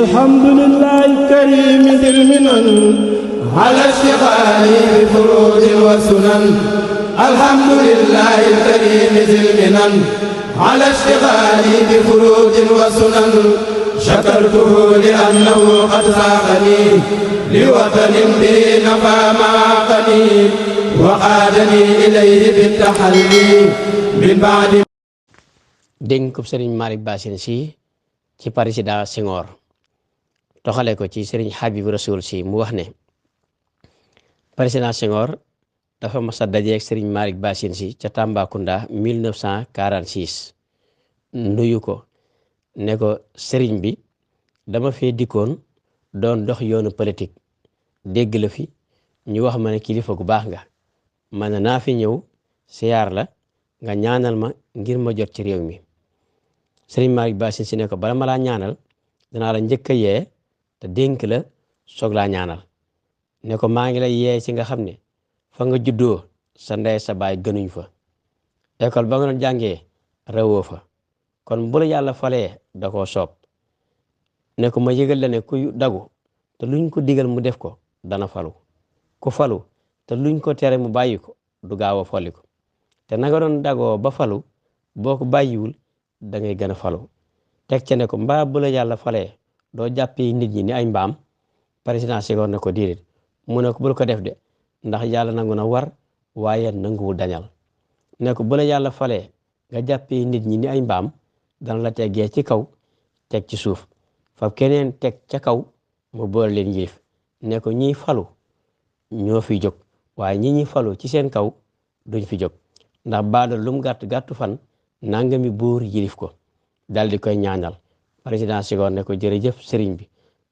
الحمد لله الكريم ذي المنن على اشتغالي بفروض وسنن الحمد لله الكريم ذي المنن على اشتغالي بفروض وسنن شكرته لأنه قد ساقني لوطن به نفى معقني وقادني إليه بالتحلي من بعد dénkub Serigne Malick Bassine Sy ci président Senghor toxale ko ci Serigne Habib Rasoul Sy mu wax ne président Senghor dafa mas a dajeeg Serigne Malick Bassine Sy ca Tambacounda 1946 nuyu ko ne ko Serigne bi dama fee dikkoon doon dox yoonu politique dégg la fi ñu wax ma ne kilifa gu baax nga man naa fi ñëw siyaar la nga ñaanal ma ngir ma jot ci réew mi Serigne Malick Bassine Sy ne ko bala ma laa ñaanal danaa la njëkk a yee te dénk la soog laa ñaanal ne ko maa ngi lay yee ci nga xam ne fa nga juddoo sa ndey sa baay gënuñ fa école ba nga doon jàngee rawoo fa kon bu la yàlla falee da koo soob ne ko ma yëgal la ne ku dagu te luñ ko digal mu def ko dana falu ku falu te luñ ko tere mu bàyyi ko du gaaw a folli ko te na nga doon dagoo ba falu boo ko bàyyiwul da ngay gën a falu teg ca ne ko mbaa bu la yàlla falee doo jàppee nit ñi ni ay mbaam président Senghor ne ko déedéet mu ne ko bul ko def de ndax yàlla nangu na war waaye nanguwul dañal ne ko bu la yàlla falee nga jàppee nit ñi ni ay mbaam dana la teggee ci kaw teg ci suuf fa keneen teg ca kaw mu boole leen yilif ne ko ñiy falu ñoo fi jóg waaye ñi falu ci seen kaw duñ fi jóg ndax baadal lum gàttu fan nangami buur yilif ko dal di koy ñaanal président Senghor ne ko jërëjëf sëriñ bi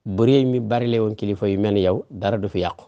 bu réew mi bari le woon kilifa yu mel ni yow dara du fi yàqu